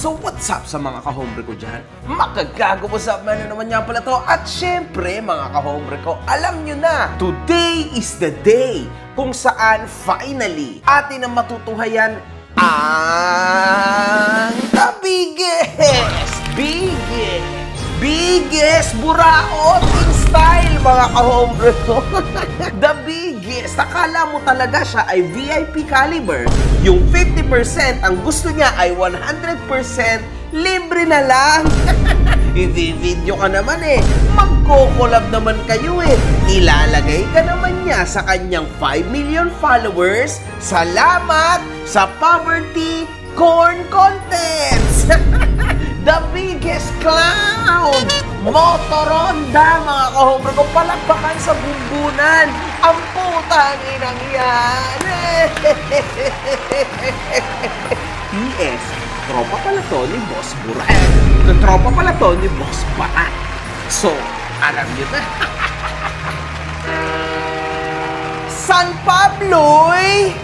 So what's up sa mga kahombre ko dyan? Makagago, what's up man, naman niya pala to. At syempre mga kahombre ko, alam nyo na, today is the day kung saan finally atin ang matutuhayan ang the biggest buraot in style mga kahombre ko. The biggest. Akala mo talaga siya ay VIP caliber. Yung 50% ang gusto niya ay 100% libre na lang. I-video ka naman eh. Magko-collab naman kayo eh. Ilalagay ka naman niya sa kanyang 5 million followers. Salamat sa poverty corn contents. The biggest clown! Motoronda, mga kahombre ko, palakpakan sa bumbunan. Ang putang inang yan. PS, tropa pala to ni Boss Burat. Tropa pala to ni Boss Barat. So, alam nyo na. San Pablo'y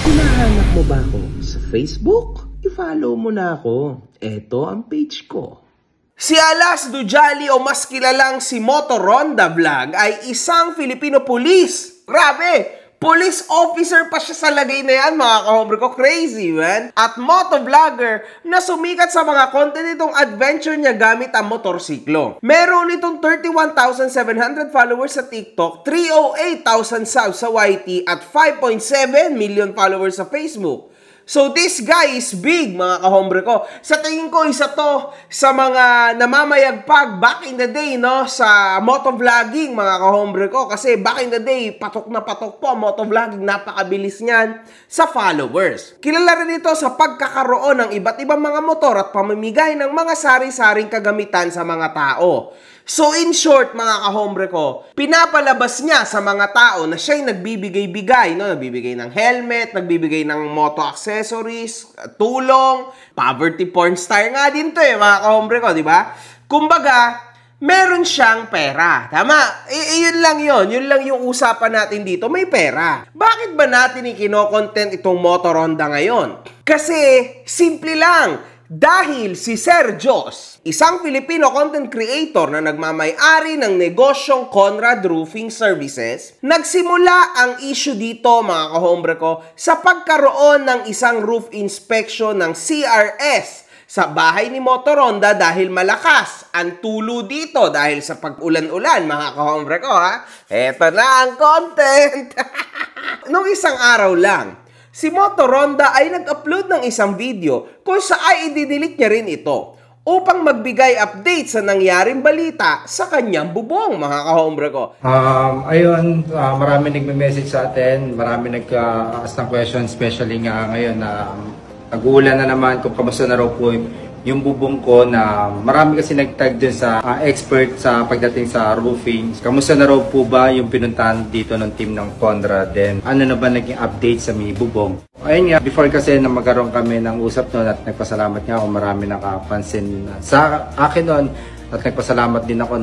hinahanap mo ba ako sa Facebook? I-follow mo na ako. Ito ang page ko. Si Alas Dujali o mas kilalang si Motoronda Vlog ay isang Filipino police. Grabe! Police officer pa siya sa lagay na yan, mga kahombre ko. Crazy, man. At motovlogger na sumikat sa mga content nitong adventure niya gamit ang motorsiklo. Meron itong 31,700 followers sa TikTok, 308,000 subs sa YT, at 5.7 million followers sa Facebook. So this guy is big, mga kahombre ko. Sa tingin ko, isa to sa mga namamayagpag back in the day, no? Sa motovlogging, mga kahombre ko. Kasi back in the day, patok na patok po motovlogging. Napakabilis niyan sa followers. Kilala rin ito sa pagkakaroon ng iba't ibang mga motor at pamimigay ng mga sari-saring kagamitan sa mga tao. So in short, mga kahombre ko, pinapalabas niya sa mga tao na siya'y nagbibigay-bigay, no? Nagbibigay ng helmet, nagbibigay ng moto accessories, tulong, poverty porn star nga din to mga kahombre ko, di ba? Kumbaga, meron siyang pera. Tama? Yun lang yun. Yun lang yung usapan natin dito. May pera. Bakit ba natin ikino-content itong Motoronda ngayon? Kasi, simple lang. Dahil si Sir Jos, isang Filipino content creator na nagmamay-ari ng negosyong Conrad Roofing Services, nagsimula ang issue dito, mga kahombre ko, sa pagkaroon ng isang roof inspection ng CRS sa bahay ni Motoronda dahil malakas ang tulo dito dahil sa pag-ulan-ulan, mga kahombre ko, ha? Eto na ang content! Nung isang araw lang, si Motoronda ay nag-upload ng isang video kung saan i-delete niya rin ito upang magbigay update sa nangyaring balita sa kanyang bubong, mga kahombre ko. Ayun, marami nagme-message sa atin, marami nag-ask ng question, especially nga ngayon na nag-uulan na naman kung kamusta na raw po yung bubong ko, na marami kasi nag-tag dun sa expert sa pagdating sa roofing. Kamusta na raw po ba yung pinuntahan dito ng team ng Conrad? Then, ano na ba naging update sa may bubong? Ayun nga, before kasi na magkaroon kami ng usap noon at nagpasalamat nga ako, marami nakapansin sa akin noon at nagpasalamat din ako,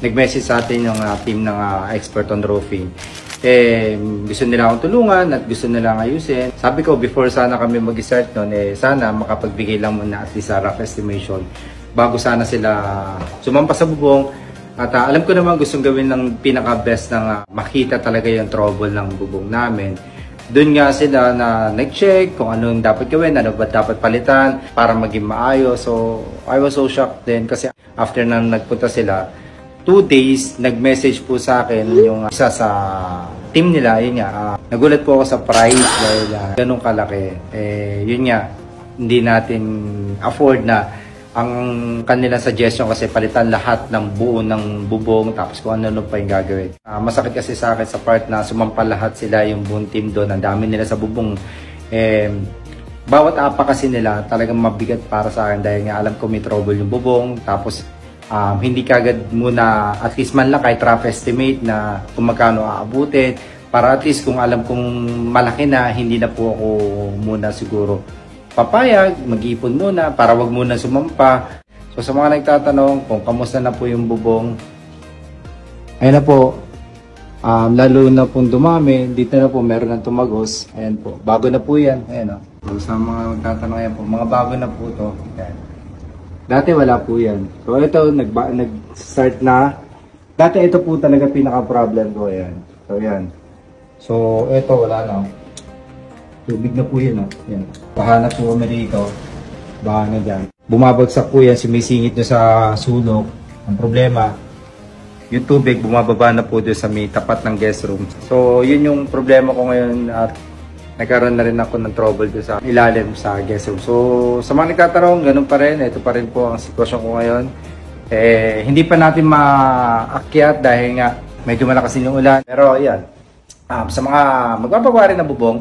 nag-message sa atin yung team ng expert on roofing. Gusto nila akong tulungan at gusto nila ayusin. Sabi ko, before sana kami mag-start nun, sana makapagbigay lang muna at least a rough estimation bago sana sila sumampa sa bubong. At alam ko naman gustong gawin ng pinaka-best na makita talaga yung trouble ng bubong namin. Doon nga sila na nag-check kung anong dapat gawin, ano ba dapat palitan para maging maayos. So, I was so shocked din kasi after na nagpunta sila, 2 days, nag-message po sa akin yung isa sa team nila, yun nga, nagulat po ako sa price dahil ganun kalaki. Yun nga, hindi natin afford na ang kanilang suggestion kasi palitan lahat ng buo ng bubong tapos kung ano pa yung gagawin. Masakit kasi sa akin sa part na sumampa lahat sila yung buong team doon, ang dami nila sa bubong. Bawat apa kasi nila talagang mabigat para sa akin dahil nga alam ko may trouble yung bubong, tapos hindi kagad muna at least man lang kahit rough estimate na kung magkano aabutin para at least kung alam kong malaki na, hindi na po ako muna siguro papayag, mag-iipon muna para wag muna sumampa. So sa mga nagtatanong kung kamusta na po yung bubong, ayun na po, Lalo na pong dumami, dito na po meron ng tumagos. Ayan po, bago na po yan. Ayan o. Sa mga magtatanong yan po, mga bago na po to. Ayan. Dati wala po yan. So ito, nag-start na. Dati ito po talaga pinaka-problem ko. Ayan. So ayan. So ito wala na. Tubig na po yan o. Ayan. Baha na po kami dito. Baha na dyan. Bumabagsak po yan, sumisingit nyo sa sulok. Ang problema, yung tubig bumababa na po doon sa may tapat ng guest room. So, yun yung problema ko ngayon at nagkaroon na rin ako ng trouble doon sa ilalim sa guest room. So, sa mga nagtatanong, ganun pa rin. Ito pa rin po ang sitwasyon ko ngayon. Hindi pa natin maakyat dahil nga medyo malakas yung ulan. Pero, ayan. Sa mga magpapagawa rin ng bubong,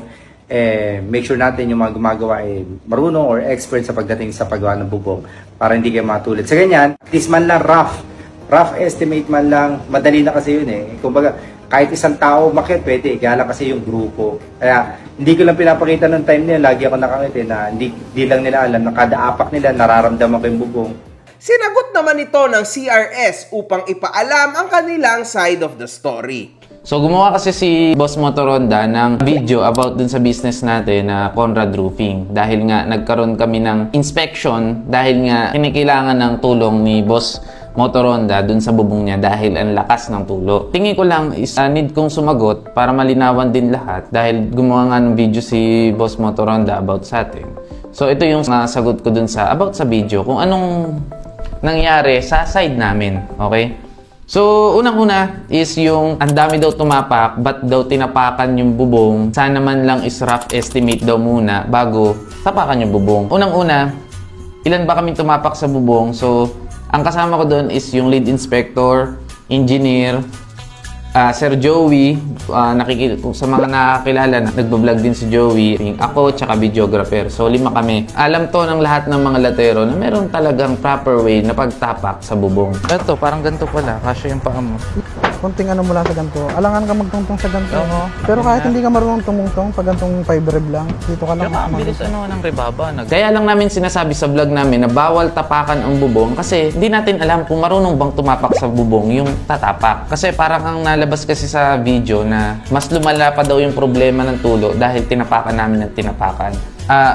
make sure natin yung mga gumagawa ay marunong or expert sa pagdating sa paggawa ng bubong para hindi kayo matulad sa ganyan. At least man lang rough estimate man lang, madali na kasi yun eh. Kumbaga, kahit isang tao makit, pwede. Kaya lang kasi yung grupo. Kaya, hindi ko lang pinapakita ng time nila. Lagi ako nakakita na hindi lang nila alam na kada apak nila nararamdaman ko yung bubong. Sinagot naman ito ng CRS upang ipaalam ang kanilang side of the story. So gumawa kasi si Boss Motoronda ng video about dun sa business natin na Conrad Roofing dahil nga nagkaroon kami ng inspection dahil nga kinikailangan ng tulong ni Boss Motoronda dun sa bubong niya dahil ang lakas ng tulo. Tingin ko lang is need kong sumagot para malinawan din lahat dahil gumawa nga ng video si Boss Motoronda about sa atin. So ito yung sagot ko dun sa about sa video kung anong nangyari sa side namin, okay? So, unang-una is yung ang dami daw tumapak, ba't daw tinapakan yung bubong? Sana man lang is rough estimate daw muna bago tapakan yung bubong. Unang-una, ilan ba kami tumapak sa bubong? So, ang kasama ko doon is yung lead inspector, engineer, Sir Joey, sa mga nakakilala, nagbablog din si Joey, ako, tsaka videographer. So, 5 kami. Alam to ng lahat ng mga latero na meron talagang proper way na pagtapak sa bubong. Ito, parang ganito pala. Kasya yung paa mo. Kunting ano mula sa ganito. Alangan ka magtungtong sa ganito. Pero kahit hindi ka marunong tumungtong, pag gantong 5 rev lang, dito ka lang. Kaya bilis ng rebaba. Kaya lang namin sinasabi sa vlog namin na bawal tapakan ang bubong kasi hindi natin alam kung marunong bang tumapak sa bubong yung tatapak. Kasi parang ang nalabas kasi sa video na mas lumala pa daw yung problema ng tulo dahil tinapakan namin ng tinapakan.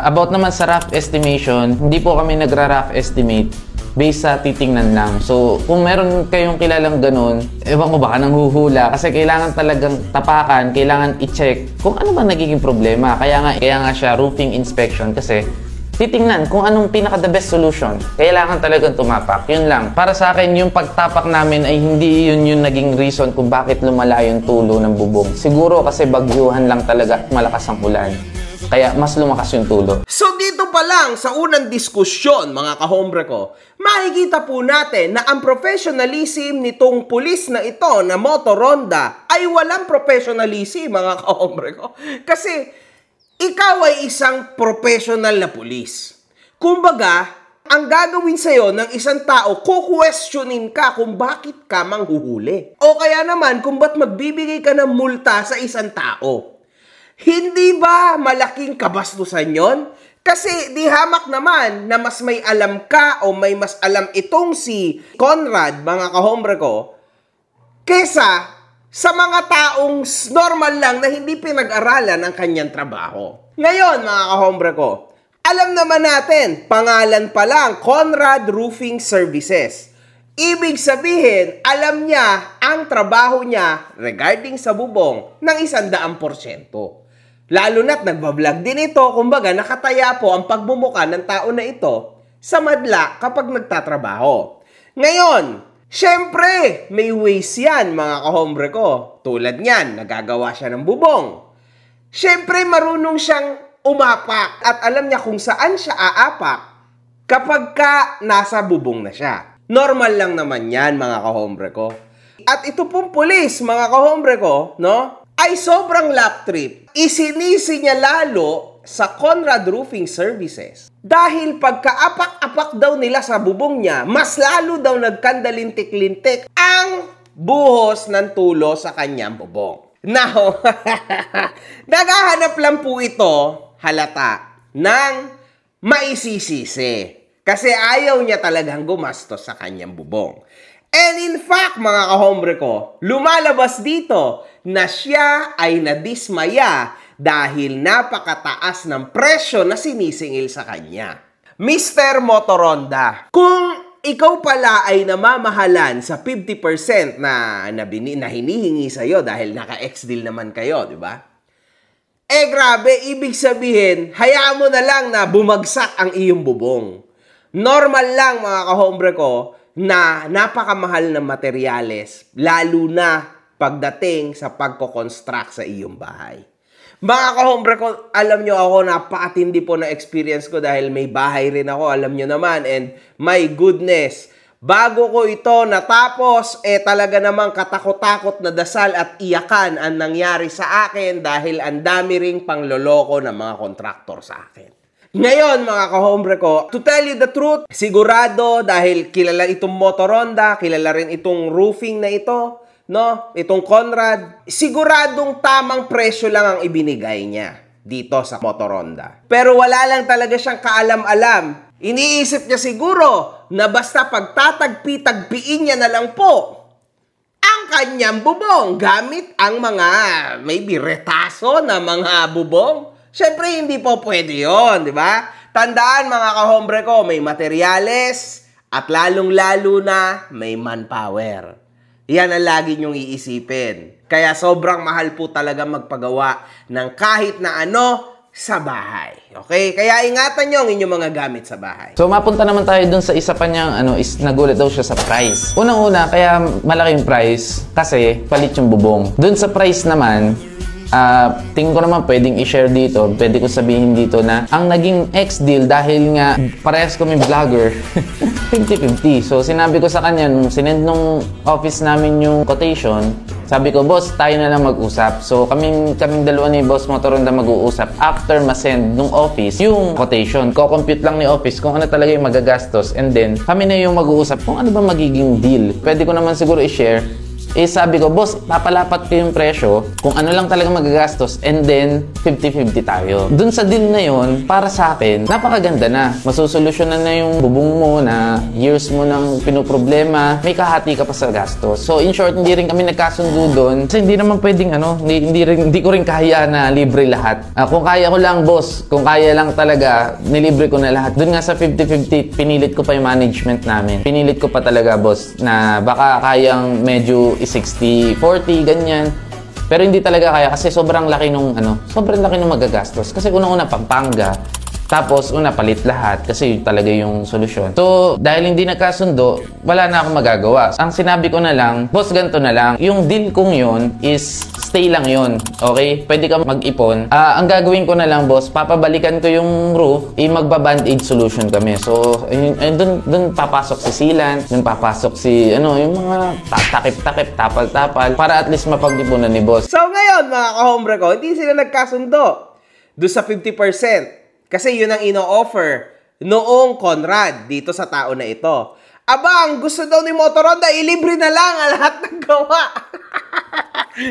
About naman sa rough estimation, hindi po kami nagra-rough estimate based sa titingnan lang. So, kung meron kayong kilalang ganun, ewan ko baka nang huhula kasi kailangan talagang tapakan, kailangan i-check kung ano ba nagiging problema. Kaya nga siya roofing inspection kasi titingnan kung anong pinaka-the best solution. Kailangan talagang tumapak. Yun lang. Para sa akin, yung pagtapak namin ay hindi yun yung naging reason kung bakit lumala yung tulo ng bubong. Siguro kasi bagyuhan lang talaga at malakas ang ulan. Kaya mas lumakas yung tulo. So dito pa lang sa unang diskusyon mga kahombre ko, makikita po natin na ang professionalism nitong pulis na ito na Motoronda ay walang professionalism mga kahombre ko. Kasi ikaw ay isang professional na pulis. Kumbaga, ang gagawin sa'yo ng isang tao, kukwestiyonin ka kung bakit ka manghuhuli. O kaya naman kung ba't magbibigay ka ng multa sa isang tao. Hindi ba malaking kabastusan yon? Kasi di hamak naman na mas may alam ka o may mas alam itong si Conrad, mga kahombre ko, kesa sa mga taong normal lang na hindi pinag-aralan ang kanyang trabaho. Ngayon, mga kahombre ko, alam naman natin, pangalan pa lang, Conrad Roofing Services. Ibig sabihin, alam niya ang trabaho niya regarding sa bubong ng 100%. Lalo na't nagbablog din ito, kumbaga nakataya po ang pagmumuka ng tao na ito sa madla kapag nagtatrabaho. Ngayon, syempre, may ways yan mga kahombre ko. Tulad niyan, nagagawa siya ng bubong. Syempre, marunong siyang umapak at alam niya kung saan siya aapak kapag ka nasa bubong na siya. Normal lang naman yan mga kahombre ko. At ito pong pulis mga kahombre ko, no? Ay sobrang lap trip. Isinisi niya lalo sa Conrad Roofing Services. Dahil pagkaapak-apak daw nila sa bubong niya, mas lalo daw nagkandalintik-lintik ang buhos ng tulo sa kanyang bubong. Now, naghahanap lang po ito, halata, ng maisisisi. Kasi ayaw niya talagang gumastos sa kanyang bubong. And in fact, mga kahombre ko, lumalabas dito na siya ay nadismaya dahil napakataas ng presyo na sinisingil sa kanya. Mr. Motoronda, kung ikaw pala ay namamahalan sa 50% na hinihingi sa'yo dahil naka-ex-deal naman kayo, di ba? Eh grabe, ibig sabihin, hayaan mo na lang na bumagsak ang iyong bubong. Normal lang mga kahombre ko na napakamahal ng materyales, lalo na pagdating sa pagko-construct sa iyong bahay. Mga kahombre ko, alam nyo ako, napakatindi po na experience ko dahil may bahay rin ako, alam nyo naman. And my goodness, bago ko ito natapos, talaga namang katakot-takot na dasal at iyakan ang nangyari sa akin dahil ang dami ring pangloloko ng mga kontraktor sa akin. Ngayon, mga kahombre ko, to tell you the truth, sigurado dahil kilala itong Motoronda, kilala rin itong roofing na ito, no? Itong Conrad, siguradong tamang presyo lang ang ibinigay niya dito sa Motoronda. Pero wala lang talaga siyang kaalam-alam. Iniisip niya siguro na basta pagtatagpi-tagpiin niya na lang po ang kanyang bubong gamit ang mga maybe retaso na mga bubong. Siyempre, hindi po pwede yun, di ba? Tandaan mga kahombre ko, may materyales at lalong-lalo na may manpower. Yan ang lagi nyong iisipin. Kaya sobrang mahal po talaga magpagawa ng kahit na ano sa bahay. Okay? Kaya ingatan nyo ang inyong mga gamit sa bahay. So mapunta naman tayo dun sa isa pa niyang is nagulat daw siya sa price. Unang-una, kaya malaki yung price kasi palit yung bubong. Dun sa price naman, tingin ko naman pwedeng i-share dito, pwede ko sabihin dito na ang naging ex-deal dahil nga parehas kami vlogger, 50-50. So sinabi ko sa kanya, nung sinend nung office namin yung quotation, sabi ko, boss, tayo na lang mag-usap. So kaming dalawa ni Boss Motoronda mag-uusap after ma-send nung office yung quotation. Ko-compute lang ni office kung ano talaga yung magagastos, and then kami na yung mag-uusap kung ano ba magiging deal. Pwede ko naman siguro i-share. Sabi ko, boss, papalapat ko yung presyo kung ano lang talaga magagastos, and then 50-50 tayo. Dun sa deal na yun, para sa akin, napakaganda na. Masusolusyonan na yung bubong mo na years mo nang pinoproblema, may kahati ka pa sa gastos. So in short, hindi rin kami nagkasundo dun kasi hindi naman pwedeng hindi ko rin kaya na libre lahat. Kung kaya ko lang, boss, kung kaya lang talaga, nilibre ko na lahat. Dun nga sa 50-50, pinilit ko pa yung management namin. Pinilit ko pa talaga, boss, na baka kayang medyo 60-40, ganyan. Pero hindi talaga kaya kasi sobrang laki nung magagastos. Kasi unang-una Pampanga, tapos una palit lahat kasi yun talaga yung solusyon. So, dahil hindi nagkasundo, wala na akong magagawa. Ang sinabi ko na lang, boss, ganito na lang. Yung deal kong yun is stay lang yun. Okay? Pwede ka mag-ipon. Ang gagawin ko na lang, boss, papabalikan ko yung roof, magba-band-aid solution kami. So, dun papasok si sealant, dun papasok si, yung mga takip-takip, tapal-tapal, para at least mapag-ipunan ni boss. So, ngayon, mga kahombre ko, hindi sila nagkasundo doon sa 50%. Kasi yun ang ino-offer noong Conrad dito sa tao na ito. Aba, ang gusto daw ni Motoronda, ilibre na lang ang lahat ng gawa.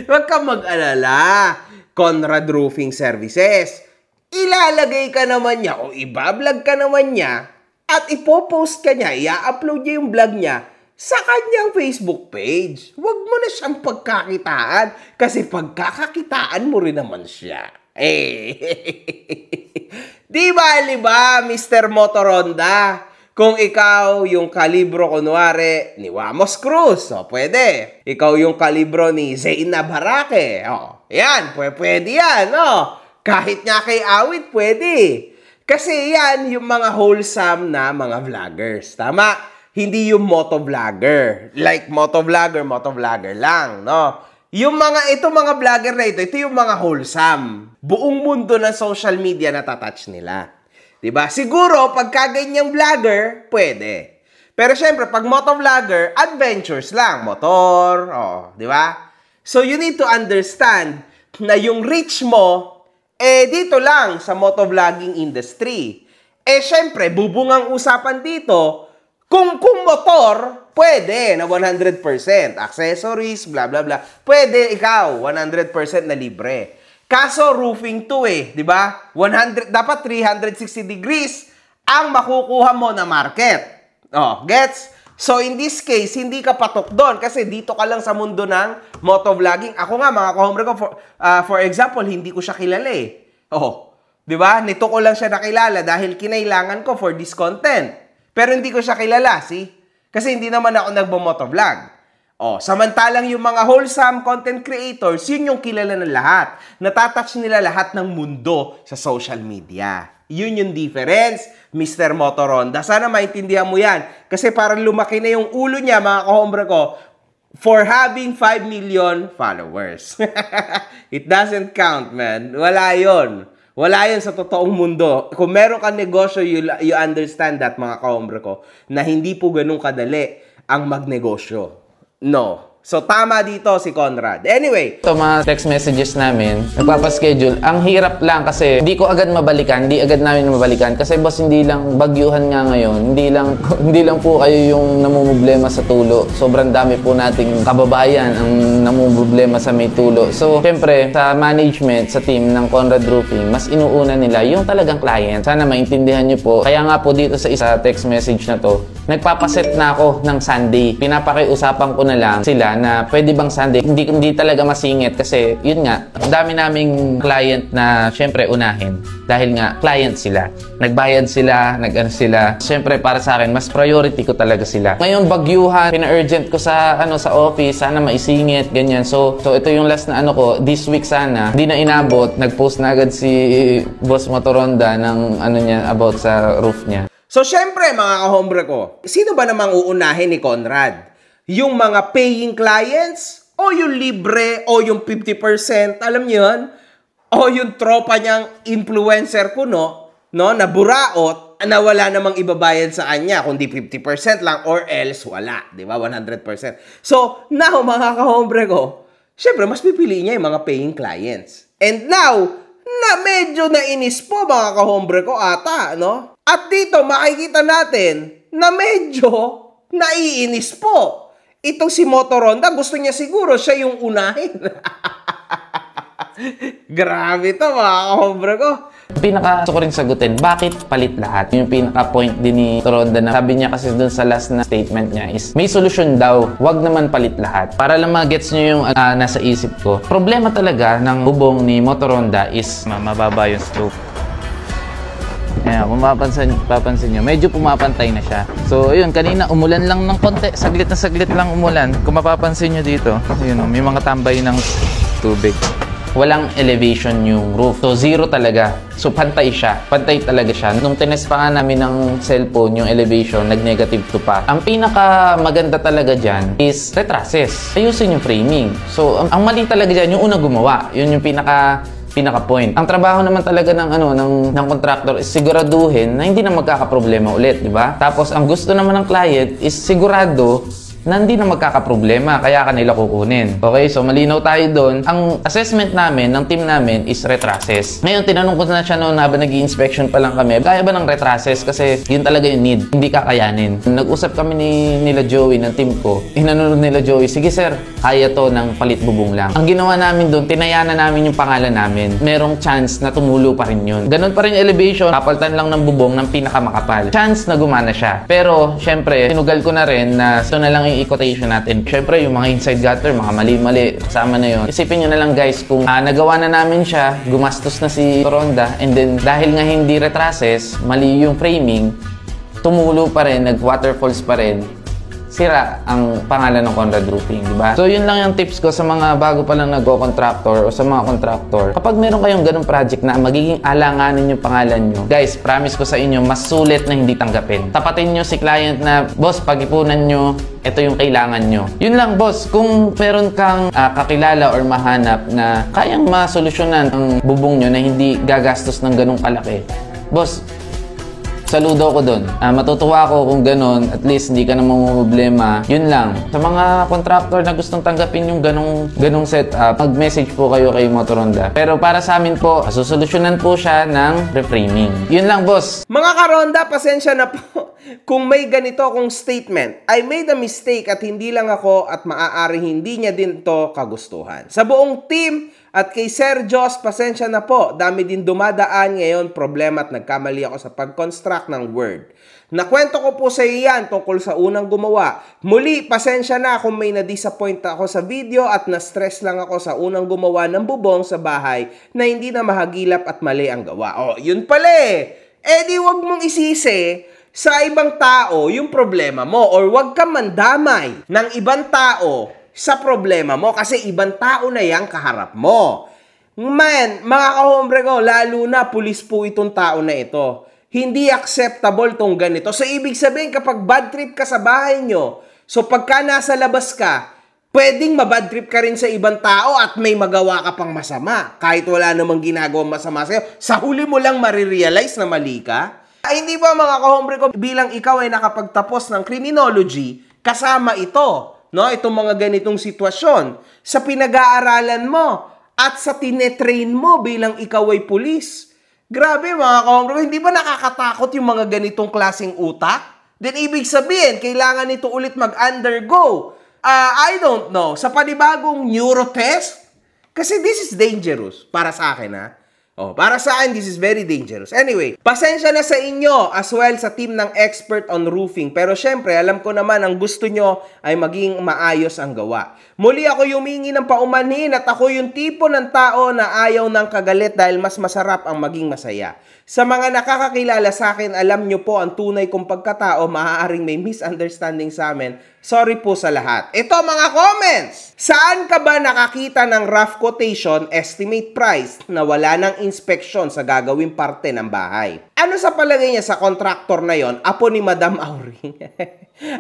Huwag kang mag-alala. Conrad Roofing Services. Ilalagay ka naman niya o ibablog ka naman niya at ipopost ka niya, i-upload niya yung vlog niya sa kanyang Facebook page. Huwag mo na siyang pagkakitaan kasi pagkakakitaan mo rin naman siya. Di ba, Mr. Motoronda? Kung ikaw yung kalibro, kunwari, ni Wamos Cruz, pwede. Ikaw yung kalibro ni Zainab Harake, yan, pwede yan, Kahit nga kay Awit, pwede. Kasi yan, yung mga wholesome na mga vloggers. Tama? Hindi yung motovlogger. Like motovlogger lang, Yung mga vlogger na ito yung mga wholesome. Buong mundo ng social media na tatouch nila. Diba? Siguro, pagka ganyang vlogger, pwede. Pero syempre, pag motovlogger, adventures lang. Motor, diba? So, you need to understand na yung reach mo, dito lang sa motovlogging industry. Syempre, bubungang usapan dito, kung motor, pwede na 100%. Accessories, blah, blah, blah. Pwede ikaw, 100% na libre. Kaso, roofing to di ba? Dapat 360 degrees ang makukuha mo na market. Gets? So, in this case, hindi ka patok doon kasi dito ka lang sa mundo ng motovlogging. Ako nga, mga kahombre ko, for example, hindi ko siya kilala eh. Oh, di ba? Nito ko lang siya nakilala dahil kinailangan ko for this content. Pero hindi ko siya kilala, see? Kasi hindi naman ako nagbo-motovlog. Oh, samantalang yung mga wholesome content creators, yun yung kilala ng lahat. Natatouch nila lahat ng mundo sa social media. Yun yung difference, Mr. Motoronda. Sana maintindihan mo yan. Kasi parang lumaki na yung ulo niya, mga kahombre ko, for having 5 million followers. It doesn't count, man. Wala yun. Wala yun sa totoong mundo. Kung meron kang negosyo, you understand that, mga kahombre ko, na hindi po ganun kadali ang magnegosyo. No. So, tama dito si Conrad. Anyway. Ito mga text messages namin, nagpapaschedule. Ang hirap lang kasi hindi ko agad mabalikan, hindi agad namin mabalikan. Kasi boss, hindi lang bagyuhan nga ngayon. Hindi lang po kayo yung namumblema sa tulo. Sobrang dami po nating kababayan ang namumblema sa may tulo. So, syempre, sa management, sa team ng Conrad Roofing, mas inuuna nila yung talagang client. Sana maintindihan nyo po. Kaya nga po dito sa isa text message na to, nagpapaset na ako ng Sunday. Pinapakiusapan ko na lang sila na pwede bang Sunday. Hindi talaga masingit kasi yun nga, dami naming client na syempre unahin. Dahil nga, client sila. Nagbayad sila, nag-ano sila. Syempre para sa akin, mas priority ko talaga sila. Ngayon, bagyuhan, pina-urgent ko sa office, sana maisingit, ganyan. So ito yung last na ko, this week sana, hindi na inabot. Nag-post na agad si Boss Motoronda ng niya about sa roof niya. So, syempre, mga kahombre ko, sino ba namang uunahin ni Conrad? Yung mga paying clients? O yung libre? O yung 50%? Alam niyo yun? O yung tropa niyang influencer ko, no? Na buraot, na wala namang ibabayad sa kanya, kundi 50% lang, or else wala. Di ba? 100%. So, now, mga kahombre ko, syempre, mas pipili niya yung mga paying clients. And now, na medyo nainis po, mga kahombre ko ata, no? At dito, makikita natin na medyo naiinis po. Itong si Motoronda, gusto niya siguro siya yung unahin. Grabe to, mga kahombre ko. Pinaka-gusto ko rin sagutin, bakit palit lahat? Yung pinaka-point din ni Motoronda na sabi niya kasi dun sa last na statement niya is, may solusyon daw, wag naman palit lahat. Para lang ma-gets niyo yung nasa isip ko. Problema talaga ng bubong ni Motoronda is mababa yung slope. Ayan, kung papansin nyo, medyo pumapantay na siya. So, ayun, kanina umulan lang ng konti. Saglit na saglit lang umulan. Kung mapapansin nyo dito, ayun, may mga tambay ng tubig. Walang elevation yung roof. So, zero talaga. So, pantay siya. Pantay talaga siya. Nung tinest pa nga namin ng cellphone, yung elevation, nag-negative 2 pa. Ang pinaka maganda talaga dyan is retrasses. Ayusin yung framing. So, ang mali talaga dyan, yung unang gumawa. Yun yung pinaka-point. Ang trabaho naman talaga ng contractor is siguraduhin na hindi na magkakaproblema ulit, di ba? Tapos, ang gusto naman ng client is sigurado na hindi na magkakaproblema, kaya kanila kukunin. Okay, so malinaw tayo doon. Ang assessment namin, ng team namin is retrasses. Ngayon, tinanong ko na siya noon habang nag-i-inspection pa lang kami, kaya ba ng retrasses? Kasi yun talaga yung need, hindi kakayanin. Nag-usap kami nila Joey, ng team ko. Inanunod nila Joey, sige sir, kaya to ng palit bubong lang. Ang ginawa namin doon, tinayana namin yung pangalan namin. Merong chance na tumulo pa rin yun. Ganun pa rin yung elevation, papalitan lang ng bubong ng pinakamakapal. Chance na gumana siya. Pero, syempre, sinugal ko na rin na ito na lang yung quotation natin. Syempre, yung mga inside gutter, mga mali-mali, kasama na yun. Isipin nyo na lang guys, kung nagawa na namin siya, gumastos na si Motoronda, and then dahil nga hindi retrasses, mali yung framing, tumulo pa rin, nag-waterfalls pa rin, sira ang pangalan ng Conrad Roofing, di ba? So, yun lang yung tips ko sa mga bago pa lang nagko-contractor o sa mga contractor. Kapag meron kayong ganung project na magiging alanganin yung pangalan nyo, guys, promise ko sa inyo, mas sulit na hindi tanggapin. Tapatin nyo si client na, boss, pag-ipunan nyo, ito yung kailangan nyo. Yun lang, boss. Kung meron kang kakilala or mahanap na kayang masolusyonan ang bubong nyo na hindi gagastos ng ganung kalaki, boss, saludo ko doon. Matutuwa ako kung ganun. At least hindi ka na mamumblema. Yun lang. Sa mga contractor na gustong tanggapin yung ganung setup, mag-message po kayo kay Motoronda. Pero para sa amin po, susolusyonan po siya ng reframing. Yun lang, boss. Mga karonda, pasensya na po. Kung may ganito akong statement, I made a mistake at hindi lang ako at maaari hindi niya din to kagustuhan. Sa buong team at kay Sir Jos, pasensya na po. Dami din dumadaan ngayon problema at nagkamali ako sa pag-construct ng word. Nakwento ko po sa iyo yan tungkol sa unang gumawa. Muli, pasensya na kung may na-disappoint ako sa video at na-stress lang ako sa unang gumawa ng bubong sa bahay na hindi na mahagilap at mali ang gawa. Oh, yun pala eh. Eh di wag mong isisi sa ibang tao yung problema mo or wag kang mandamay ng ibang tao sa problema mo kasi ibang tao na yang kaharap mo. Man, mga kahombre ko, lalo na pulis po itong tao na ito. Hindi acceptable tong ganito. So, ibig sabihin, kapag bad trip ka sa bahay nyo, so pagka nasa labas ka, pwedeng mabad trip ka rin sa ibang tao at may magawa ka pang masama. Kahit wala namang ginagawang masama sa'yo, sa huli mo lang marirealize na mali ka. Hindi ba mga kahombre ko, bilang ikaw ay nakapagtapos ng criminology, kasama ito, no? Itong mga ganitong sitwasyon sa pinag-aaralan mo at sa tinetrain mo bilang ikaw ay pulis. Grabe mga kahombre, hindi ba nakakatakot yung mga ganitong klaseng utak? Then ibig sabihin, kailangan nito ulit mag-undergo. I don't know, sa panibagong neurotest? Kasi this is dangerous para sa akin ha. Oh, para sa akin, this is very dangerous. Anyway, pasensya na sa inyo as well sa team ng expert on roofing. Pero syempre, alam ko naman ang gusto nyo ay maging maayos ang gawa. Muli ako humingi ng paumanhin at ako yung tipo ng tao na ayaw ng kagalit dahil mas masarap ang maging masaya. Sa mga nakakakilala sa akin, alam nyo po ang tunay kong pagkatao, maaaring may misunderstanding sa amin. Sorry po sa lahat. Ito mga comments! Saan ka ba nakakita ng rough quotation, estimate price na wala ng inspection sa gagawing parte ng bahay? Ano sa palagay niya sa contractor na yon? Apo ni Madam Auring.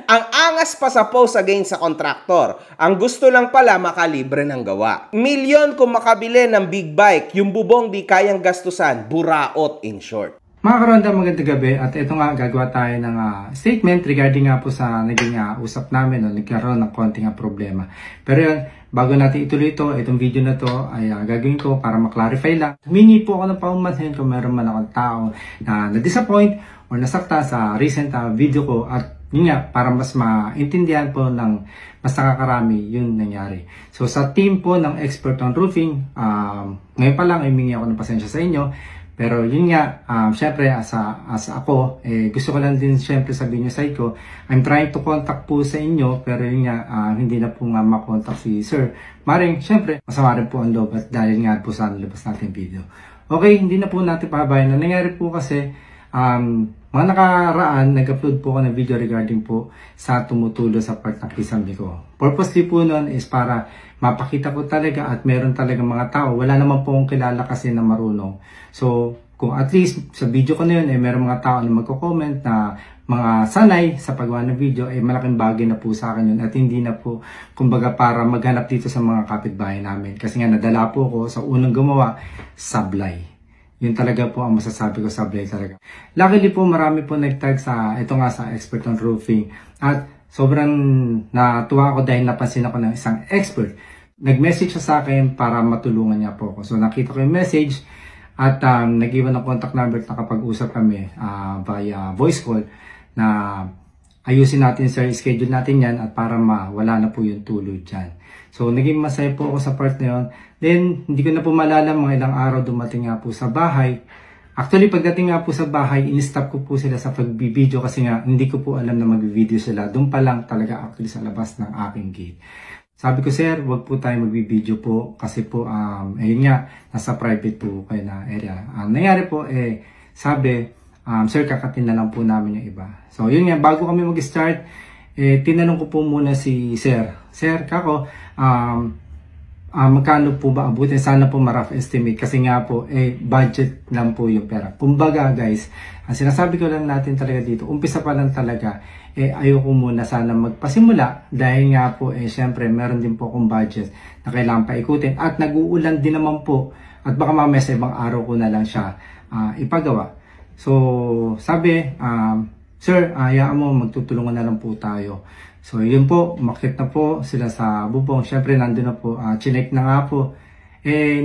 Ang angas pa sa post against sa contractor. Ang gusto lang pala makalibre ng gawa. Milyon kung makabili ng big bike, yung bubong di kayang gastusan, buraot in short. Mga karonda, magandang gabi at ito nga gagawa tayo ng statement regarding nga po sa naging usap namin o nagkaroon ng konting problema. Pero yun, bago natin ituloy ito, itong video na to ay gagawin ko para maklarify lang. Humingi po ako ng paumanhin kung meron man akong tao na na-disappoint o nasakta sa recent video ko at yun nga, para mas maintindihan po ng mas nakakarami yung nangyari. So sa team po ng expert on roofing, ngayon pa lang ay humingi ako ng pasensya sa inyo. Pero yun nga, syempre as ako, gusto ko lang din syempre sabihin nyo sa ko, I'm trying to contact po sa inyo, pero yun nga, hindi na po nga makontak si sir. Maring, syempre, masama rin po ang loob at dahil nga po sa labas natin video. Okay, hindi na po natin pahabayan. Ang nangyari po kasi, mga nakaraan, nag-upload po ako ng video regarding po sa tumutulo sa part ng kisambi ko. Purposely po nun is para mapakita ko talaga at meron talaga mga tao. Wala naman po akong kilala kasi na marunong. So, kung at least sa video ko na yun, meron mga tao na magko-comment na mga sanay sa paggawa ng video, malaking bagay na po sa akin yun. At hindi na po, kumbaga para maghanap dito sa mga kapitbahay namin. Kasi nga nadala po ko sa unang gumawa, sablay. Yun talaga po ang masasabi ko, sablay talaga. Luckily po, marami po nag-tag sa, ito nga sa expert on roofing. At sobrang natuwa ako dahil napansin ako ng isang expert. Nag-message siya sa akin para matulungan niya po ako. So nakita ko yung message at nag-iwan ng contact number na kapag-usap kami via voice call na ayusin natin sir, schedule natin yan at para wala na po yung tuloy dyan. So naging masaya po ako sa part na yun. Then hindi ko na po malala mga ilang araw dumating nga po sa bahay. Actually pagdating nga po sa bahay, in-stop ko po sila sa pag-video kasi nga hindi ko po alam na mag-video sila. Doon pa lang talaga actually sa labas ng aking gate. Sabi ko sir, wag po tayo mag-video po kasi po ayun nga, nasa private po kayo na area. Nangyari po sabi, sir kakatin na lang po namin yung iba. So yun nga, bago kami mag-start, tinanong ko po muna si sir. Sir, kako, magkano po ba abutin? Sana po ma-rough estimate kasi nga po, budget lang po yung pera. Kumbaga guys, ang sinasabi ko lang natin talaga dito, umpisa pa lang talaga, ayoko muna sana magpasimula dahil nga po, syempre, meron din po akong budget na kailangan paikutin at nag-uulan din naman po at baka mamaya sa ibang araw ko na lang siya ipagawa. So, sabi, sir, hayaan mo, magtutulungan na lang po tayo. So, yun po, umakyat na po sila sa bubong. Siyempre, nandun na po, chinek na nga po.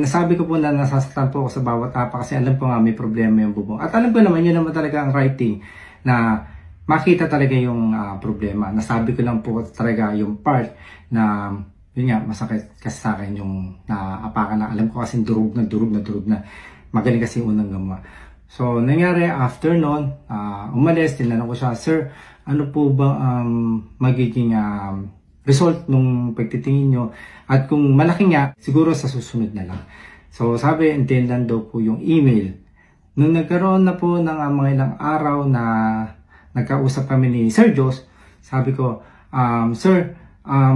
Nasabi ko po na nasasaktan po ako sa bawat apa kasi alam ko nga may problema yung bubong. At alam ko naman, yun naman talaga ang writing na makita talaga yung problema. Nasabi ko lang po talaga yung part na, yun nga, masakit kasi sa akin yung naapakan na. Alam ko kasi durug na. Magaling kasi unang gama. So, nangyari after noon, umalis, tinanong ko siya, "Sir, ano po ba magiging result nung pagtitingin nyo? At kung malaki nga, siguro sa susunod na lang." So, sabi, hintayin lang daw po yung email. Nung nagkaroon na po ng mga ilang araw na nagkausap kami ni Sir Jos, sabi ko, "Sir,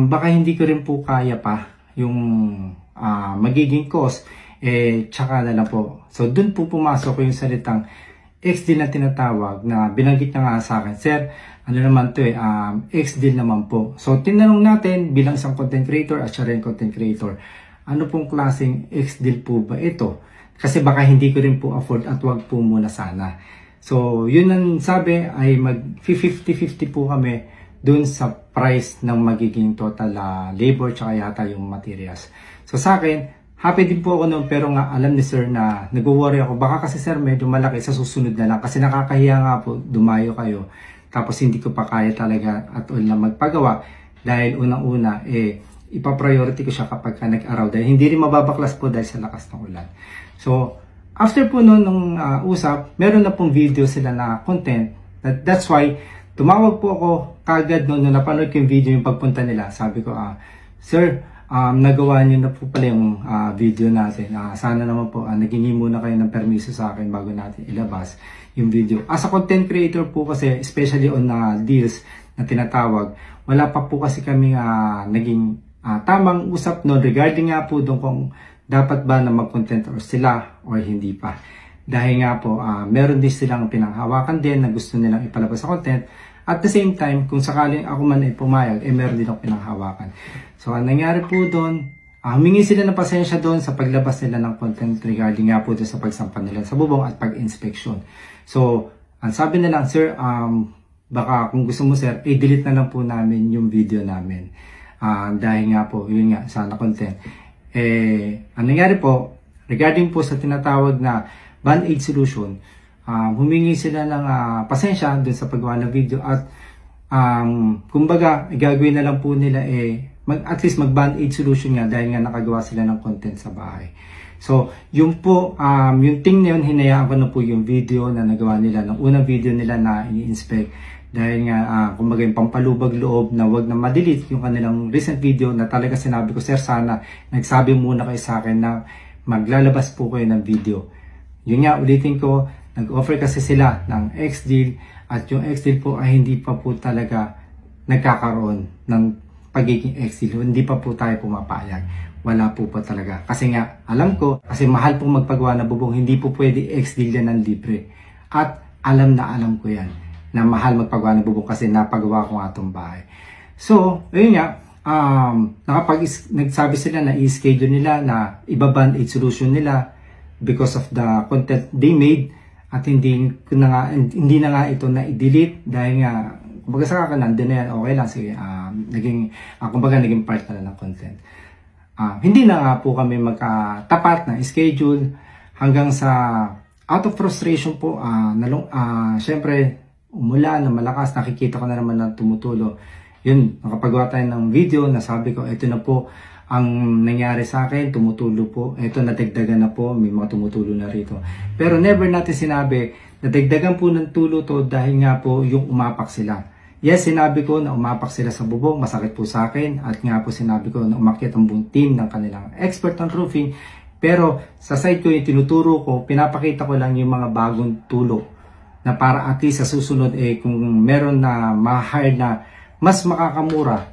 baka hindi ko rin po kaya pa yung magiging cost, tsaka na lang po." So, dun po pumasok yung salitang X-deal na tinatawag na binanggit na nga sa akin, "Sir, ano naman to X-deal naman po." So, tinanong natin bilang isang content creator at siya rin content creator, ano pong klaseng X-deal po ba ito? Kasi baka hindi ko rin po afford at wag po muna sana. So, yun ang sabi ay mag 50-50 po kami dun sa price ng magiging total labor tsaka yata yung materials. So, sa akin, happy din po ako noon, pero nga alam ni Sir na nag-worry ako. Baka kasi Sir medyo malaki sa susunod na lang kasi nakakahiya nga po, dumayo kayo. Tapos hindi ko pa kaya talaga at all na magpagawa dahil unang-una ipa-priority ko siya kapag nag-araw dahil hindi rin mababaklas po dahil sa lakas ng ulan. So, after po noon nung usap, meron na pong video sila na content. That's why, tumawag po ako kagad noon nung napanood ko yung video yung pagpunta nila. Sabi ko, "Sir, nagawa niyo na po pala yung video natin. Sana naman po, naghingi muna kayo ng permiso sa akin bago natin ilabas yung video." As a content creator po kasi, especially on deals na tinatawag, wala pa po kasi kami naging tamang usap noon regarding nga po doon kung dapat ba na mag-content or sila or hindi pa. Dahil nga po, meron din silang pinanghawakan din na gusto nilang ipalabas sa content. At the same time, kung sakaling ako man ay pumayag, meron din akong pinanghawakan. So, ang nangyari po doon, humingi sila ng pasensya doon sa paglabas nila ng content regarding nga po doon sa pagsampan nila sa bubong at pag-inspection. So, ang sabi na lang, "Sir, baka kung gusto mo Sir, i-delete na lang po namin yung video namin." Dahil nga po, yun nga, sana content. Ang nangyari po, regarding po sa tinatawag na Band-Aid solution, humingi sila ng pasensya dun sa paggawa ng video at kumbaga, gagawin na lang po nila at least mag-Band-Aid solution nga dahil nga nakagawa sila ng content sa bahay. So, yun po, yung thing na yun, hinayaan ko na po yung video na nagawa nila, ng unang video nila na ini-inspect. Dahil nga, kumbaga yung pampalubag loob na wag na ma-delete yung kanilang recent video na talaga sinabi ko, "Sir, sana nagsabi muna kayo sa akin na maglalabas po kayo ng video." Yun nga, ulitin ko, nag-offer kasi sila ng X-deal at yung X-deal po ay hindi pa po talaga nagkakaroon ng pagiging X-deal. Hindi pa po tayo pumapayag. Wala po pa talaga. Kasi nga, alam ko, kasi mahal pong magpagawa na bubong, hindi po pwede X-deal yan ng libre. At alam na alam ko yan na mahal magpagawa ng bubong kasi napagawa ko nga itong bahay. So, ayun nga, nagsabi sila na i-schedule nila na iba-Band-Aid solution nila because of the content they made at hindi na nga ito na i-delete dahil nga, kumbaga sa kanan, nandun na yan, okay lang, sige, naging part na ng content. Hindi na nga po kami magkatapat na schedule hanggang sa out of frustration po, syempre, umulan na malakas, nakikita ko na naman na tumutulo. Yun, nakapagawa tayo ng video na sabi ko, ito na po ang nangyari sa akin, tumutulo po. Ito, nadagdagan na po, may mga tumutulo na rito. Pero never natin sinabi, nadagdagan po ng tulo to dahil nga po yung umapak sila. Yes, sinabi ko na umapak sila sa bubong, masakit po sa akin. At nga po sinabi ko na umakyat ang buong team ng kanilang expert on roofing. Pero sa side ko yung tinuturo ko, pinapakita ko lang yung mga bagong tulo na para at least sa susunod kung meron na ma-hire na mas makakamura,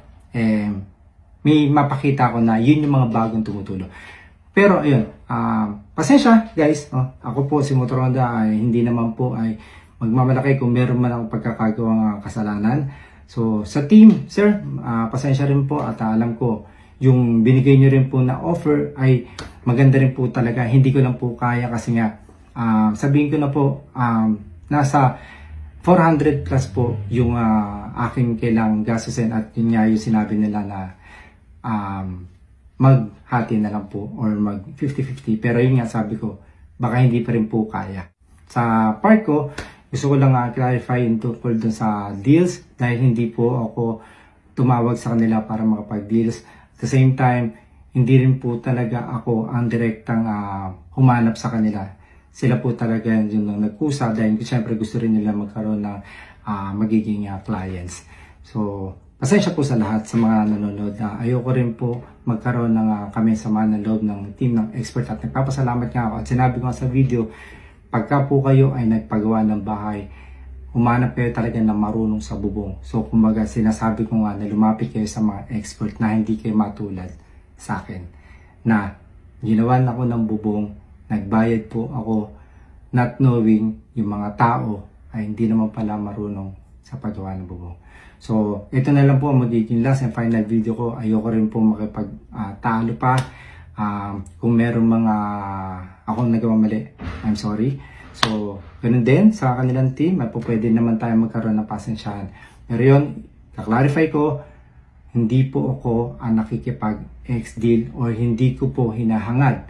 may mapakita ko na yun yung mga bagong tumutulo. Pero ayun, pasensya guys, ako po si Motor Ronda ay hindi naman po ay magmamalaki kung meron man akong pagkakagawang kasalanan. So sa team, sir, pasensya rin po at alam ko yung binigay nyo rin po na offer ay maganda rin po talaga. Hindi ko lang po kaya kasi nga sabihin ko na po, nasa 400 plus po yung aking kailangang gastusin at yun nga yung sinabi nila na maghati na lang po or mag 50-50. Pero yun nga sabi ko, baka hindi pa rin po kaya. Sa part ko, gusto ko lang clarify yung tungkol dun sa deals dahil hindi po ako tumawag sa kanila para makapag-deals. At the same time, hindi rin po talaga ako ang direktang humanap sa kanila. sila po talaga yung nagkusa dahil siyempre gusto rin nila magkaroon ng magiging clients. So, pasensya po sa lahat sa mga nanonood. Ayoko rin po magkaroon ng kami sama ng loob ng team ng expert at nagpapasalamat nga ako. At sinabi ko sa video, pagka po kayo ay nagpagawa ng bahay, humanap kayo talaga ng marunong sa bubong. So, kumbaga sinasabi ko nga na lumapit kayo sa mga expert na hindi kayo matulad sa akin. Na ginawan ako ng bubong, nagbayad po ako not knowing yung mga tao ay hindi naman pala marunong sa paggawa ng bubong. So, ito na lang po ang magiging last and final video ko. Ayoko rin po makipagtalo pa. Kung meron mga akong nagawa mali, I'm sorry. So, ganun din sa kanilang team, pwede naman tayo magkaroon ng pasensyahan. Pero yun, kaklarify ko, hindi po ako nakikipag-ex-deal o hindi ko po hinahangad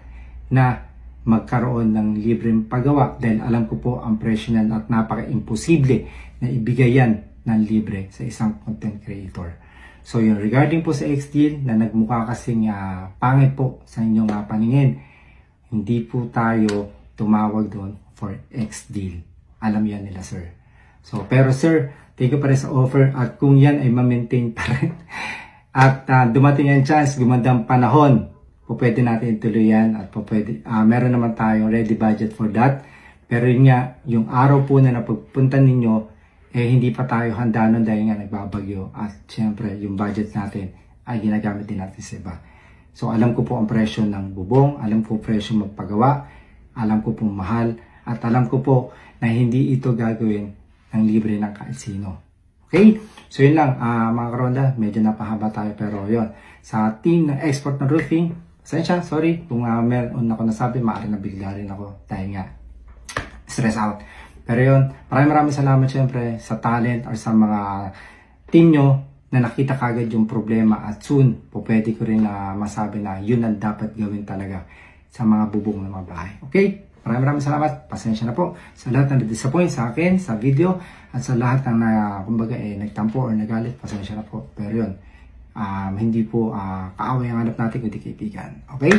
na magkaroon ng libreng paggawa dahil alam ko po ang presyo niyan at napaka-imposible na ibigay yan ng libre sa isang content creator. So yun, regarding po sa ex-deal na nagmukha kasing pangit po sa inyong paningin, hindi po tayo tumawag doon for ex-deal. Alam yan nila, sir. So, pero sir, thank you pa rin sa offer at kung yan ay ma-maintain pa rin at dumating ang chance, gumandang panahon, po pwede natin ituloy yan at po pwede, meron naman tayong ready budget for that. Pero yun nga, yung araw po na napagpunta ninyo, hindi pa tayo handa nun dahil nga nagbabagyo at syempre yung budget natin ay ginagamit din natin sa iba. So alam ko po ang presyo ng bubong, alam ko presyo magpagawa, alam ko po mahal at alam ko po na hindi ito gagawin ng libre ng kahit sino. Okay? So yun lang mga karonda, medyo napahaba tayo pero yun. Sa team ng export na roofing, pasensya, sorry kung meron ako nasabi, maaari na bigla rin ako dahil nga stress out. Pero yun, maraming salamat syempre sa talent or sa mga team nyo na nakita kagad yung problema at soon po pwede ko rin masabi na yun ang dapat gawin talaga sa mga bubong ng mga bahay. Okay? Maraming salamat. Pasensya na po sa lahat na na-disappoint sa akin sa video at sa lahat ng kumbaga nagtampo or nagalit. Pasensya na po. Pero yun, hindi po kaaway ang hanap natin kundi kaibigan. Okay?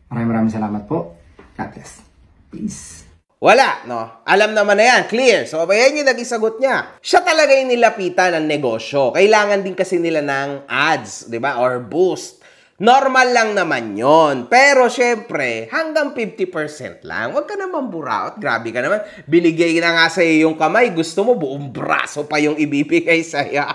Maraming salamat po. God bless. Peace. Wala, no? Alam naman na yan, clear. So, ayan yung naging sagot niya. Siya talaga yung nilapitan ng negosyo. Kailangan din kasi nila ng ads, di ba? Or boost. Normal lang naman yon. Pero, syempre, hanggang 50% lang. Huwag ka naman buraot. Grabe ka naman. Binigay na nga sa'yo yung kamay. Gusto mo, buong braso pa yung ibibigay sa'yo.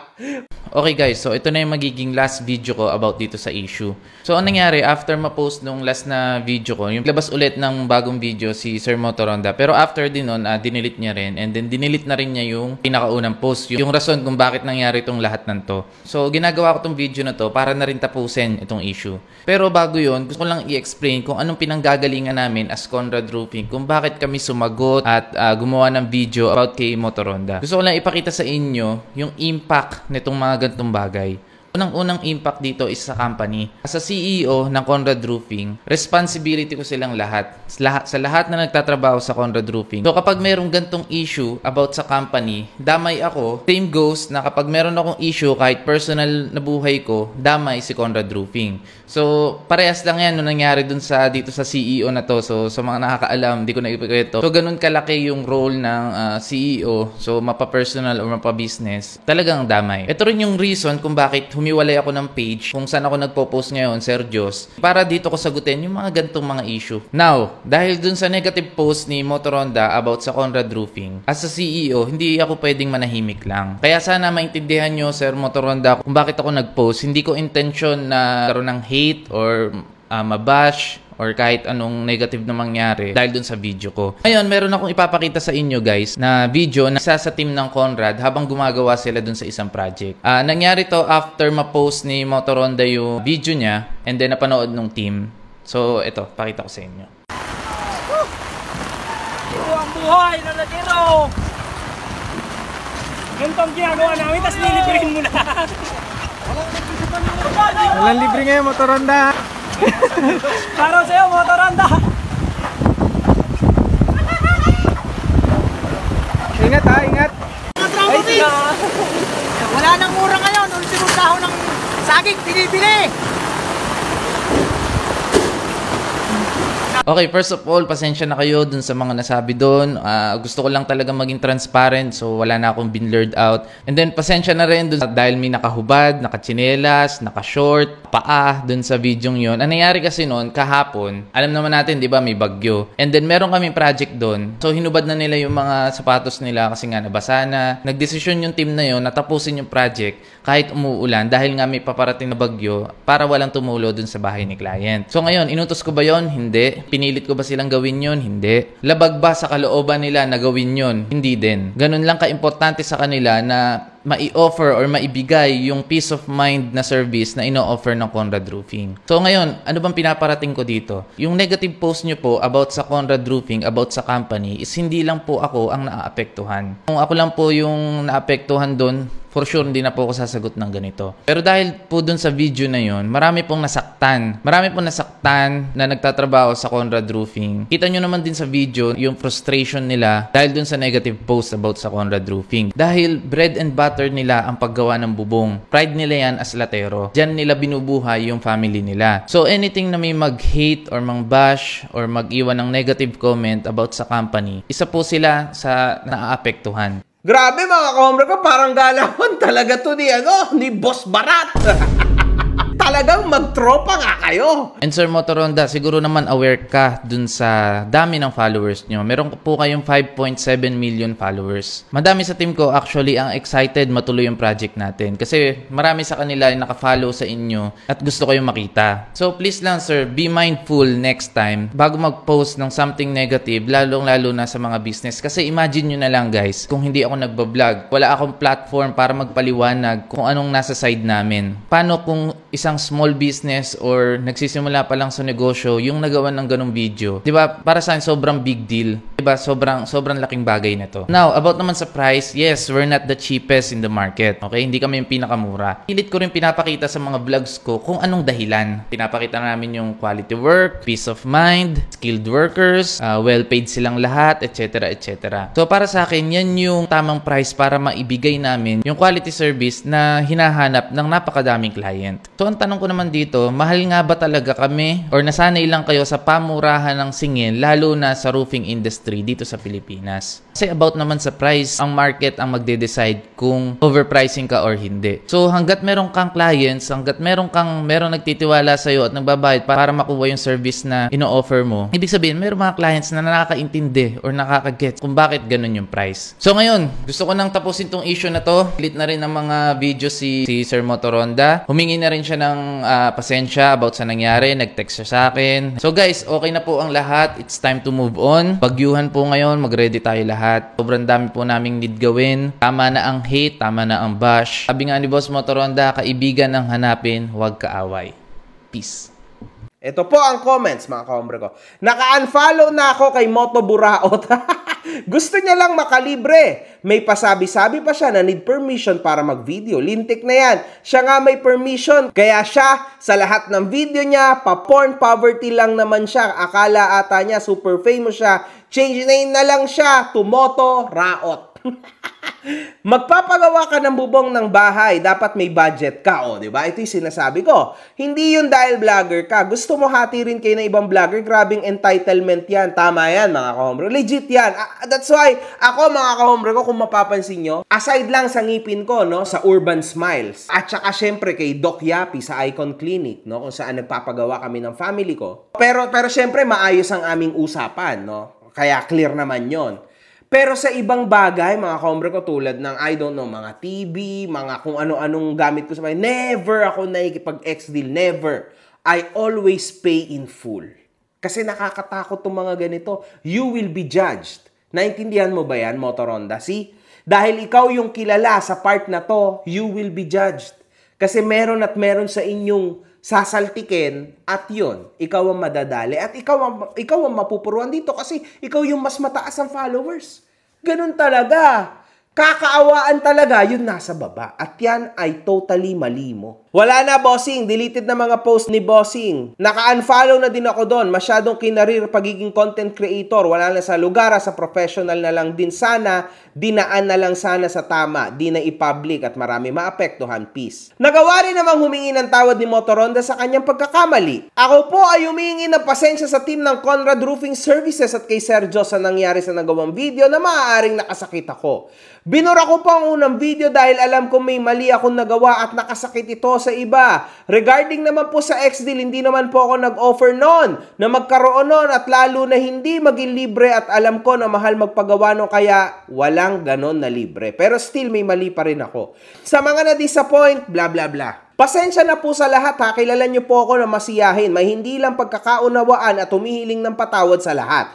Okay guys, so ito na yung magiging last video ko about dito sa issue. So anong nangyari, after ma-post nung last na video ko, yung labas ulit ng bagong video si Sir Motoronda. Pero after din nun, dinilit niya rin. And then dinilit na rin niya yung pinakaunang post. Yung rason kung bakit nangyari itong lahat ng to. So ginagawa ko tong video na to para na rin tapusin itong issue. Pero bago yun, gusto ko lang i-explain kung anong pinanggagalingan namin as Conrad Roofing. Kung bakit kami sumagot at gumawa ng video about kay Motoronda. Gusto ko lang ipakita sa inyo yung impact nitong mga ganitong bagay. Unang-unang impact dito is sa company. As a CEO ng Conrad Roofing, responsibility ko silang lahat. Sa lahat na nagtatrabaho sa Conrad Roofing. So kapag merong gantong issue about sa company, damay ako. Same goes na kapag meron akong issue kahit personal na buhay ko, damay si Conrad Roofing. So parehas lang yan nung nangyari dun dito sa CEO na to. So sa mga nakakaalam, di ko na ipikwento. So ganun kalaki yung role ng CEO. So mapa-personal or mapa-business. Talagang damay. Ito rin yung reason kung bakit humiwalay ako ng page kung saan ako nagpo-post ngayon, Sir Diyos, para dito ko sagutin yung mga gantong mga issue. Now, dahil dun sa negative post ni Motoronda about sa Conrad Roofing, as a CEO, hindi ako pwedeng manahimik lang. Kaya sana maintindihan nyo, Sir Motoronda, kung bakit ako nag-post. Hindi ko intention na karoon ng hate or mabash or kahit anong negative na mangyari dahil dun sa video ko. Ngayon, meron akong ipapakita sa inyo guys na video na isa sa team ng Conrad habang gumagawa sila dun sa isang project. Nangyari to after ma-post ni Motoronda yung video niya and then napanood nung team. So, ito, pakita ko sa inyo. Ito ang buhay na latiro! Ganito ang ginagawa namin, tapos nilibrihin mo na. Walang libre ngayon, Motoronda. Para sa'yo, Motoronda! Ingat ha, ingat. Ay, wala nang mura ngayon, ultimong dahon ng saging, binibili! Okay, first of all, pasensya na kayo dun sa mga nasabi dun. Gusto ko lang talaga maging transparent, so wala na akong binlurred out. And then, pasensya na rin dun dahil may nakahubad, nakachinelas, nakashort, paa dun sa video yun. Ang nangyari kasi nun, kahapon, alam naman natin, di ba, may bagyo. And then, meron kaming project dun. So, hinubad na nila yung mga sapatos nila kasi nga nabasa na. Nagdesisyon yung team na yun na tapusin yung project kahit umuulan dahil nga may paparating na bagyo para walang tumulo dun sa bahay ni client. So, ngayon, inutos ko ba yon? Hindi. Pinilit ko ba silang gawin yon? Hindi. Labag ba sa kalooban nila na gawin yon? Hindi din. Ganun lang ka-importante sa kanila na mai-offer or maibigay yung peace of mind na service na ino-offer ng Conrad Roofing. So ngayon, ano bang pinaparating ko dito? Yung negative post nyo po about sa Conrad Roofing, about sa company, is hindi lang po ako ang naaapektuhan. Kung ako lang po yung naapektuhan doon, for sure hindi na po ako sasagot ng ganito. Pero dahil po dun sa video na yon, marami pong nasaktan. Marami pong nasaktan na nagtatrabaho sa Conrad Roofing. Kita nyo naman din sa video yung frustration nila dahil dun sa negative post about sa Conrad Roofing. Dahil bread and butter nila ang paggawa ng bubong. Pride nila yan as latero. Diyan nila binubuhay yung family nila. So anything na may mag-hate or mang-bash or mag-iwan ng negative comment about sa company, isa po sila sa naaapektuhan. Grabe mga ka-hombre ko, parang galawan talaga to ni Boss Barat. Talagang magtropa nga kayo. And Sir Motoronda, siguro naman aware ka dun sa dami ng followers nyo. Meron po kayong 5.7 million followers. Madami sa team ko actually ang excited matuloy yung project natin. Kasi marami sa kanila yung nakafollow sa inyo at gusto kayong makita. So please lang sir, be mindful next time bago mag-post ng something negative, lalong-lalo na sa mga business. Kasi imagine nyo na lang guys, kung hindi ako nagbablog, wala akong platform para magpaliwanag kung anong nasa side namin. Paano kung isang small business or nagsisimula pa lang sa negosyo yung nagawa ng ganung video? 'Di ba? Para sa akin sobrang big deal. 'Di ba? Sobrang laking bagay na to. Now, about naman sa price, yes, we're not the cheapest in the market. Okay? Hindi kami yung pinakamura. Pilit ko rin pinapakita sa mga vlogs ko kung anong dahilan. Pinapakita namin yung quality work, peace of mind, skilled workers, well-paid silang lahat, etc. etc. So, para sa akin, yan yung tamang price para maibigay namin yung quality service na hinahanap ng napakadaming client. So, ang tanong ko naman dito, mahal nga ba talaga kami or nasanay lang kayo sa pamurahan ng singil lalo na sa roofing industry dito sa Pilipinas? Kasi about naman sa price, ang market ang magde-decide kung overpricing ka or hindi. So hanggat meron kang clients, hanggat meron nagtitiwala sa iyo at nagbabayad para makuha yung service na ino-offer mo, ibig sabihin meron mga clients na nakakaintindi or nakaka-get kung bakit ganun yung price. So ngayon, gusto ko nang tapusin tong issue na to. Pilit na rin ng mga video si Sir Motoronda. Humingi na rin siya ng pasensya about sa nangyari. Nag-text siya sa akin. So guys, okay na po ang lahat. It's time to move on. Bagyuhan po ngayon. Mag-ready tayo lahat. Sobrang dami po naming need gawin. Tama na ang hate. Tama na ang bash. Sabi nga ni Boss Motoronda, kaibigan ang hanapin, huwag kaaway. Peace. Ito po ang comments, mga ka-hombre ko. Naka-unfollow na ako kay Moto Buraot. Gusto niya lang makalibre. May pasabi-sabi pa siya na need permission para mag-video. Lintik na yan. Siya nga may permission. Kaya siya, sa lahat ng video niya, pa-porn poverty lang naman siya. Akala ata niya super famous siya. Change name na lang siya to Moto Raot. Magpapagawa ka ng bubong ng bahay, dapat may budget ka, o, di ba? Ito yung sinasabi ko. Hindi yun dahil vlogger ka. Gusto mo hati rin kayo ng ibang vlogger, grabing entitlement yan. Tama yan, mga ka-hombre. Legit yan. That's why, ako, mga ka-hombre ko, kung mapapansin nyo, aside lang sa ngipin ko, no, sa Urban Smiles, at saka syempre kay Doc Yapi sa Icon Clinic, no, kung saan nagpapagawa kami ng family ko. Pero syempre, maayos ang aming usapan, no? Kaya clear naman yon. Pero sa ibang bagay, mga ka-hombre ko, tulad ng, I don't know, mga TV, mga kung ano-anong gamit ko sa bahay, never ako nakikipag-ex-deal, never. I always pay in full. Kasi nakakatakot itong mga ganito. You will be judged. Naintindihan mo ba yan, Motoronda? See? Dahil ikaw yung kilala sa part na to, you will be judged. Kasi meron at meron sa inyong sasaltikin at yun, ikaw ang madadali at ikaw ang mapupuruan dito kasi ikaw yung mas mataas ang followers. Ganun talaga. Kakaawaan talaga, yun nasa baba. At yan ay totally mali mo. Wala na, bossing. Deleted na mga post ni bossing. Naka-unfollow na din ako doon. Masyadong kinarir pagiging content creator. Wala na sa lugar, sa professional na lang din sana. Dinaan na lang sana sa tama. Di na i-public at marami maapektuhan. Peace. Nagawa rin namang humingi ng tawad ni Motoronda sa kanyang pagkakamali. Ako po ay humingi ng pasensya sa team ng Conrad Roofing Services at kay Sergio sa nangyari sa nagawang video na maaaring nakasakit ako. Binura ko po ang unang video dahil alam ko may mali akong nagawa at nakasakit ito sa iba. Regarding naman po sa X-Deal, hindi naman po ako nag-offer noon na magkaroon noon at lalo na hindi maging libre at alam ko na mahal magpagawa noon kaya walang ganon na libre. Pero still may mali pa rin ako. Sa mga na-disappoint, bla bla bla. Pasensya na po sa lahat ha, kilala niyo po ako na masiyahin. May hindi lang pagkakaunawaan at humihiling ng patawad sa lahat.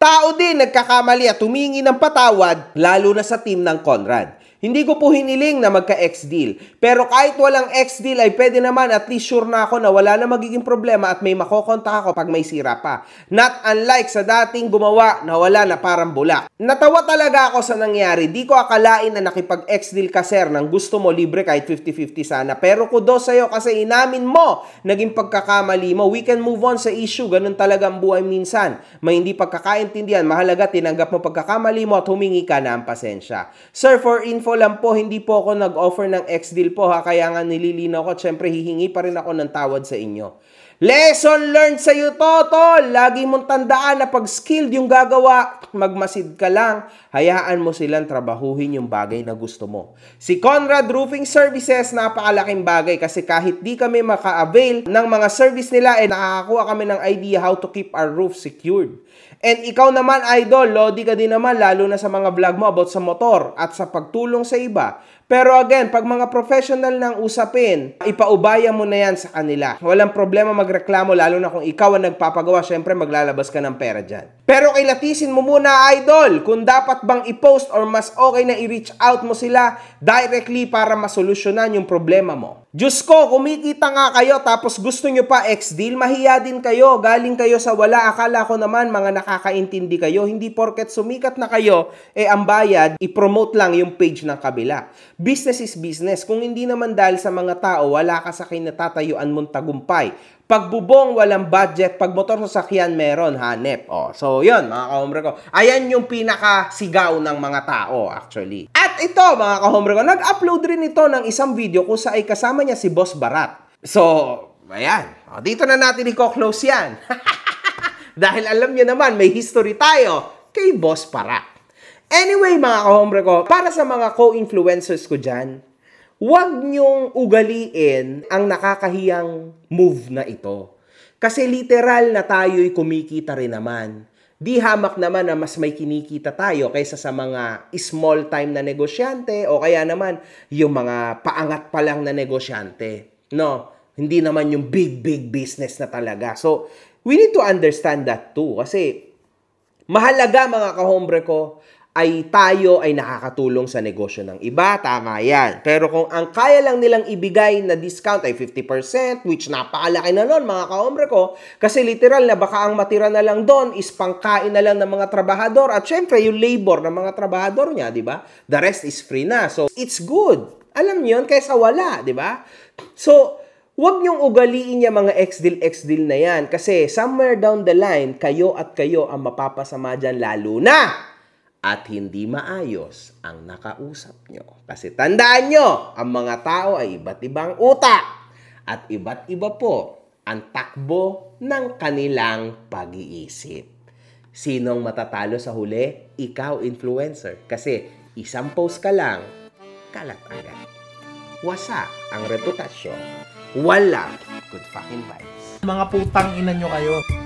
Tao din nagkakamali at humingi ng patawad, lalo na sa team ng Conrad. Hindi ko po hiniling na magka-X-Deal. Pero kahit walang X-Deal ay pwede naman at least sure na ako na wala na magiging problema at may makokontak ako pag may sira pa. Not unlike sa dating gumawa na wala na parang bulak. Natawa talaga ako sa nangyari. Di ko akalain na nakipag-X-Deal ka sir nang gusto mo libre kahit 50-50 sana. Pero kudos sa'yo kasi inamin mo naging pagkakamali mo. We can move on sa issue. Ganun talaga ang buhay minsan. May hindi pagkakaintindihan. Mahalaga tinanggap mo pagkakamali mo at humingi ka na ang pasensya. Sir, for info lang po, hindi po ako nag-offer ng X-Deal po ha, kaya nga nililinaw ko, syempre hihingi pa rin ako ng tawad sa inyo. Lesson learned sa iyo to, tol! Lagi mong tandaan na pag skilled yung gagawa, magmasid ka lang, hayaan mo silang trabahuhin yung bagay na gusto mo. Si Conrad Roofing Services, napakalaking bagay kasi kahit di kami maka-avail ng mga service nila, nakakakuha kami ng idea how to keep our roof secured. And ikaw naman, idol, lodi ka din naman, lalo na sa mga vlog mo about sa motor at sa pagtulong sa iba. Pero again, pag mga professional nang usapin, ipaubaya mo na yan sa kanila. Walang problema magreklamo, lalo na kung ikaw ang nagpapagawa, syempre maglalabas ka ng pera dyan. Pero kilatisin mo muna, idol, kung dapat bang i-post or mas okay na i-reach out mo sila directly para masolusyonan yung problema mo. Diyos ko, kumikita nga kayo tapos gusto nyo pa X-Deal, mahiya din kayo, galing kayo sa wala. Akala ko naman mga nakakaintindi kayo, hindi porket sumikat na kayo, ang bayad, i-promote lang yung page ng kabila. Business is business. Kung hindi naman dahil sa mga tao, wala ka sa kinatatayuan mong tagumpay. Pagbubong, walang budget. Pag motor sasakyan, meron, hanep. So, yun, mga kahombre ko. Ayan yung pinakasigaw ng mga tao, actually. At ito, mga kahombre ko, nag-upload rin ito ng isang video kung saan ay kasama niya si Boss Barat. So, ayan. Dito na natin i-close yan. Dahil alam niyo naman, may history tayo kay Boss Barat. Anyway, mga kahombre ko, para sa mga co-influencers ko dyan, huwag niyong ugaliin ang nakakahiyang move na ito. Kasi literal na tayo'y kumikita rin naman. Di hamak naman na mas may kinikita tayo kaysa sa mga small time na negosyante o kaya naman yung mga paangat pa lang na negosyante. No, hindi naman yung big business na talaga. So, we need to understand that too. Kasi mahalaga, mga kahombre ko, ay tayo ay nakakatulong sa negosyo ng iba, tama yan. Pero kung ang kaya lang nilang ibigay na discount ay 50%, which napakalaki na nun, mga kahombre ko, kasi literal na baka ang matira na lang doon is pangkain na lang ng mga trabahador at syempre yung labor ng mga trabahador niya, di ba? The rest is free na. So, it's good. Alam niyo yun, kaysa wala, di ba? So, huwag niyong ugaliin niya mga X-Deal na yan kasi somewhere down the line, kayo at kayo ang mapapasama dyan lalo na at hindi maayos ang nakausap nyo. Kasi tandaan nyo, ang mga tao ay iba't ibang utak at iba't iba po ang takbo ng kanilang pag-iisip. Sinong matatalo sa huli? Ikaw, influencer. Kasi isang post ka lang, kalat agad. Wasa ang reputasyon. Walang good fucking vibes. Mga putang ina nyo kayo.